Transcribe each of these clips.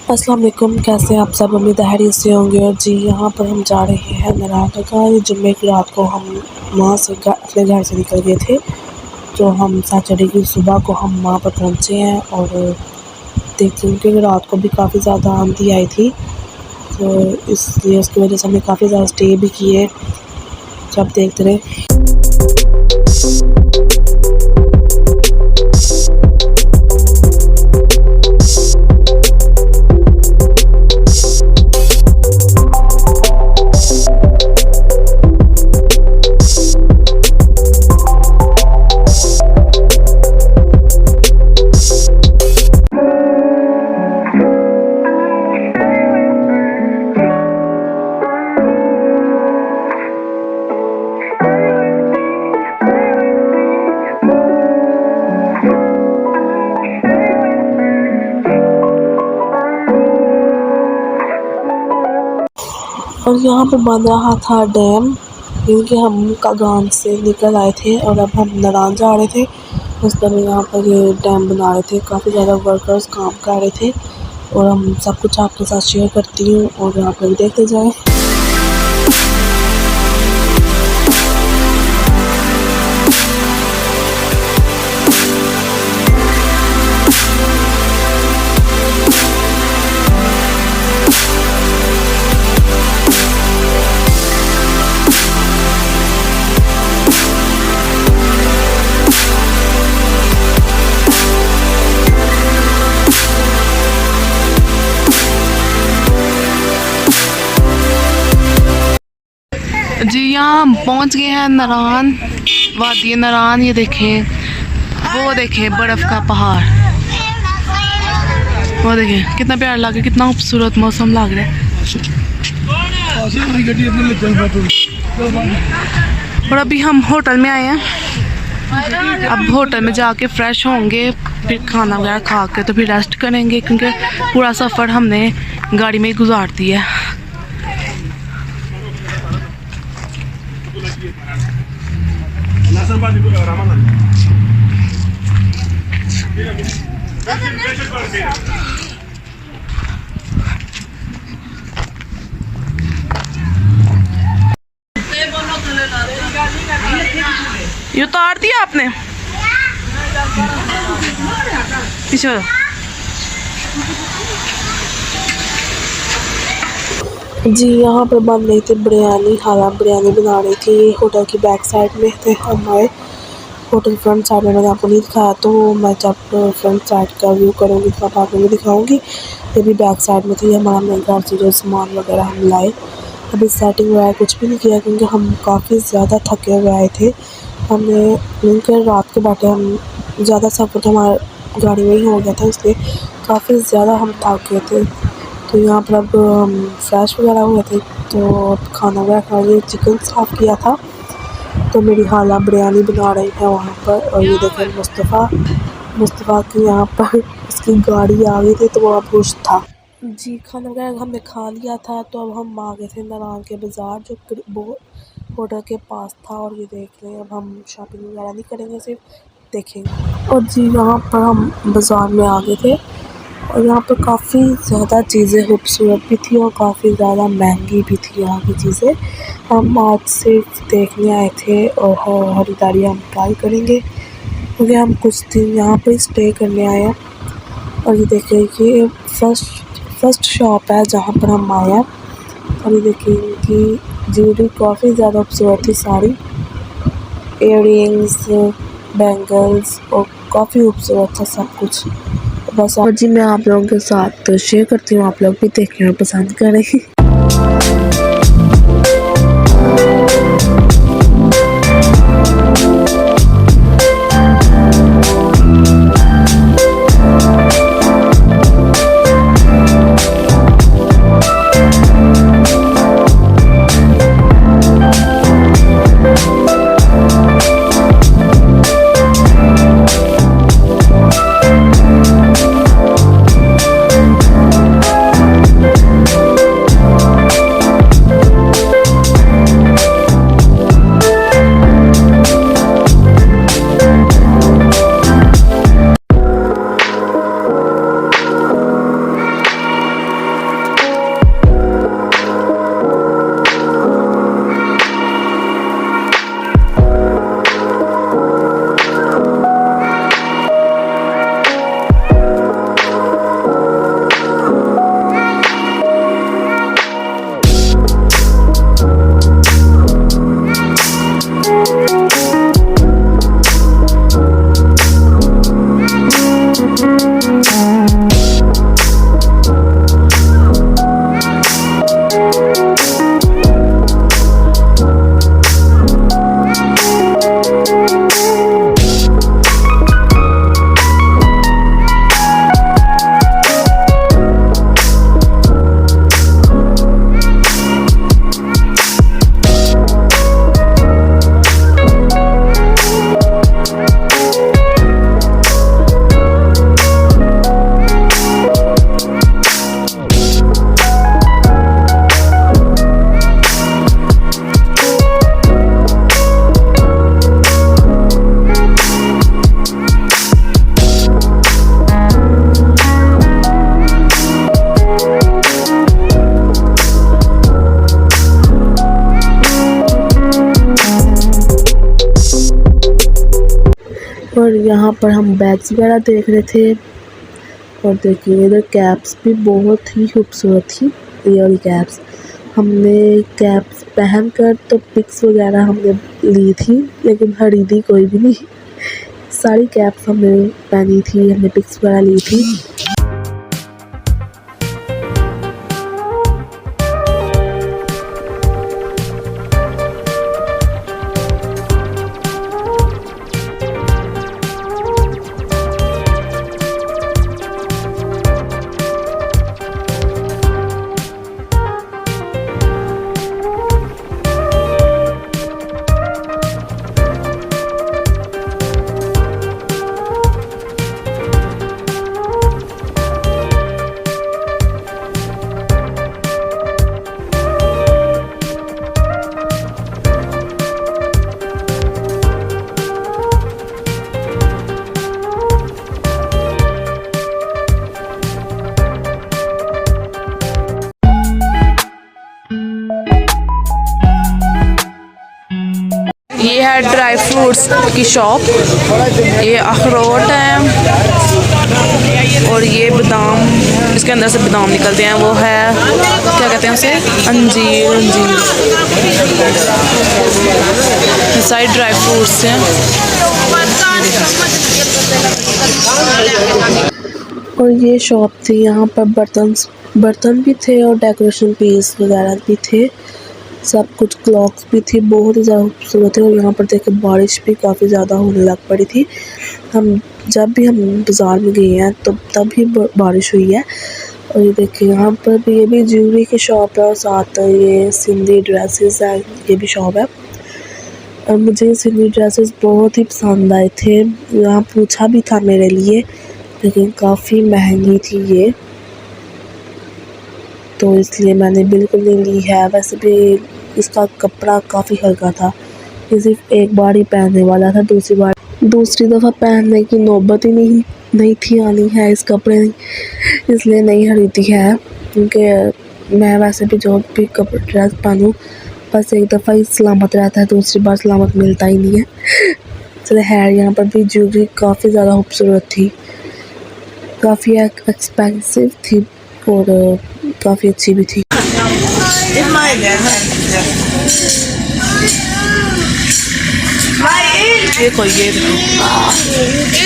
अस्सलाम वालेकुम, कैसे हैं आप सब। उम्मीद है खैरियत से होंगे। और जी यहाँ पर हम जा रहे हैं नारायणगढ़। जुम्मे की रात को हम वहाँ से अपने घर से निकल गए थे, तो हम सैटरडे की सुबह को हम वहाँ पर पहुँचे हैं। और देखते हैं कि रात को भी काफ़ी ज़्यादा आंधी आई थी, तो इसलिए उसकी वजह से हमने काफ़ी ज़्यादा स्टे भी किए। तो आप देखते रहे। और यहाँ पे बन रहा था डैम, क्योंकि हम कागान से निकल आए थे और अब हम नारायण जा रहे थे। उस समय यहाँ पर ये डैम बना रहे थे, काफ़ी ज़्यादा वर्कर्स काम कर रहे थे। और हम सब कुछ आपके साथ शेयर करती हूँ, और यहाँ पर देखते जाएँ। जी यहाँ हम पहुँच गए हैं नारायण, वादी नारायण। ये देखें, वो देखें बर्फ़ का पहाड़, वो देखें कितना प्यारा लग रहा है, कितना खूबसूरत मौसम लग रहा है। और अभी हम होटल में आए हैं। अब होटल में जाके फ्रेश होंगे, फिर खाना वगैरह खा के तो फिर रेस्ट करेंगे, क्योंकि पूरा सफ़र हमने गाड़ी में ही गुजार दिया है। ये उतार दिया आपने पीछे। जी यहाँ पर बन रही थी बिरयानी, हाला बिरयानी बना रही थी। होटल की बैक साइड में थे हम आए। होटल फ्रंट साइड में मैंने आपको नहीं दिखाया, तो मैं जब फ्रंट साइड का व्यू करूँगी तो आप आपको दिखाऊँगी। ये भी बैक साइड में थी। हमारा अपने घर से जो सामान वगैरह हम लाए, अभी सेटिंग वगैरह कुछ भी नहीं किया, क्योंकि हम काफ़ी ज़्यादा थके हुए आए थे। हमने मिलकर रात के बैठे, हम ज़्यादा सफ़र तो हमारा गाड़ी में ही हो गया था, इसलिए काफ़ी ज़्यादा हम थक गए थे। तो यहाँ पर अब फ्रेश वगैरह हुए थे, तो खाना वगैरह खा के चिकन साफ़ किया था। तो मेरी हाला बिरयानी बना रही है वहाँ पर। और ये देखें मुस्तफ़ा की यहाँ पर उसकी गाड़ी आ गई थी, तो वो अब खुश था। जी खाना वगैरह हमने खा लिया था, तो अब हम आ गए थे नारायण के बाज़ार, जो होटल के पास था। और ये देख रहे हैं, अब हम शॉपिंग वगैरह नहीं करेंगे, सिर्फ देखेंगे। और जी यहाँ पर हम बाज़ार में आ गए थे, और यहाँ पर काफ़ी ज़्यादा चीज़ें खूबसूरत भी थी और काफ़ी ज़्यादा महंगी भी थी यहाँ की चीज़ें। हम आज सिर्फ देखने आए थे और खरीदारी हम ट्राई करेंगे, क्योंकि हम कुछ दिन यहाँ पर स्टे करने आए हैं। और ये देखिए कि फर्स्ट शॉप है जहाँ पर हम आए हैं। और ये देखिए कि ज्वेलरी काफ़ी ज़्यादा खूबसूरत थी, सारी इयररिंग्स, बैंगल्स, और काफ़ी खूबसूरत था सब कुछ। बस और जी मैं आप लोगों के साथ शेयर करती हूँ, आप लोग भी देखें और पसंद करें। यहाँ पर हम बैग्स वगैरह देख रहे थे और देखिए इधर कैप्स भी बहुत ही खूबसूरत थी, रियल कैप्स। हमने कैप्स पहनकर तो पिक्स वगैरह हमने ली थी, लेकिन खरीदी कोई भी नहीं। सारी कैप्स हमने पहनी थी, हमने पिक्स वगैरह ली थी। ये है ड्राई फ्रूट्स की शॉप, ये अखरोट है और ये बादाम, इसके अंदर से बादाम निकलते हैं, वो है क्या कहते हैं उसे, अंजीर। अंजीर सारे ड्राई फ्रूट्स हैं। और ये शॉप थी, यहाँ पर बर्तन भी थे और डेकोरेशन पीस वगैरह भी थे, सब कुछ क्लॉक्स भी थी, बहुत ही ज़्यादा खूबसूरत है। और यहाँ पर देखिए बारिश भी काफ़ी ज़्यादा होने लग पड़ी थी। जब भी हम बाज़ार में गए हैं तो तब भी बारिश हुई है। और ये देखिए यहाँ पर भी, ये भी ज्वेलरी की शॉप है और साथ ये सिंधी ड्रेसेस है, ये भी शॉप है। और मुझे सिंधी ड्रेसेस बहुत ही पसंद आए थे, यहाँ पूछा भी था मेरे लिए, लेकिन काफ़ी महंगी थी ये, तो इसलिए मैंने बिल्कुल नहीं ली है। वैसे भी इसका कपड़ा काफ़ी हल्का था, ये सिर्फ एक बार ही पहनने वाला था, दूसरी दफ़ा पहनने की नौबत ही नहीं थी आनी है इस कपड़े, इसलिए नहीं खरीदी है। क्योंकि मैं वैसे भी जो भी कपड़ा ड्रेस पहनूँ बस एक दफ़ा ही सलामत रहता है, दूसरी बार सलामत मिलता ही नहीं है। चले है, यहाँ पर भी ज्वेलरी काफ़ी ज़्यादा खूबसूरत थी, काफ़ी एक्सपेंसिव थी और काफ़ी अच्छी भी थी। ये कोई ये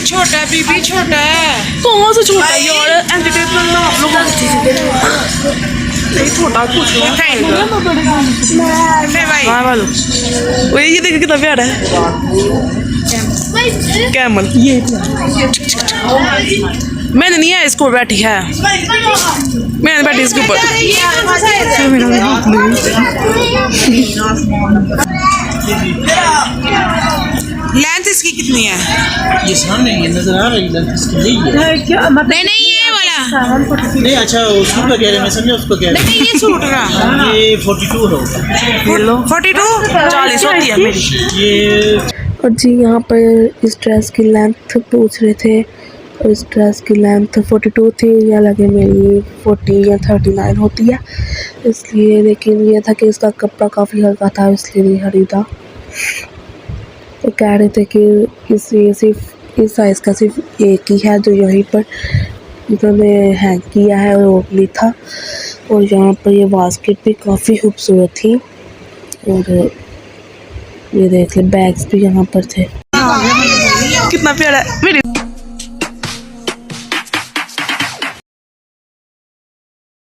छोटा बीबी, छोटा है, कौन सा छोटा है यार, एंटरटेनमेंट में आप लोग छोटा कुछ ये देखिए कितना प्यारा है कैमल। ये मैंने नहीं है, इसको बैठी है, मैंने बैठी इसके ऊपर। लेंथ इसकी कितनी है? ये सामने ये नजर आ रही है, इसकी नहीं ये वाला नहीं, अच्छा उसको क्या कह रहे हैं, मैं समझा उसको कह रहे हैं। नहीं ये सूट रहा, ये 42 हो, 42 40 होती है मेरी ये। और जी यहाँ पर इस ड्रेस की लेंथ पूछ रहे थे, और इस ड्रेस की लेंथ 42 थी, या लगे मेरी 40 या 39 होती है, इसलिए। लेकिन ये था कि इसका कपड़ा काफ़ी हल्का था, इसलिए नहीं खरीदा। तो कह रहे थे कि सिर्फ इस साइज़ का सिर्फ एक ही है जो यहीं पर इन्होंने हैंग किया है और वो भी था। और यहाँ पर ये बास्केट भी काफ़ी खूबसूरत थी, और ये देख ले बैग्स भी यहाँ पर थे। कितना प्यारा है मेरी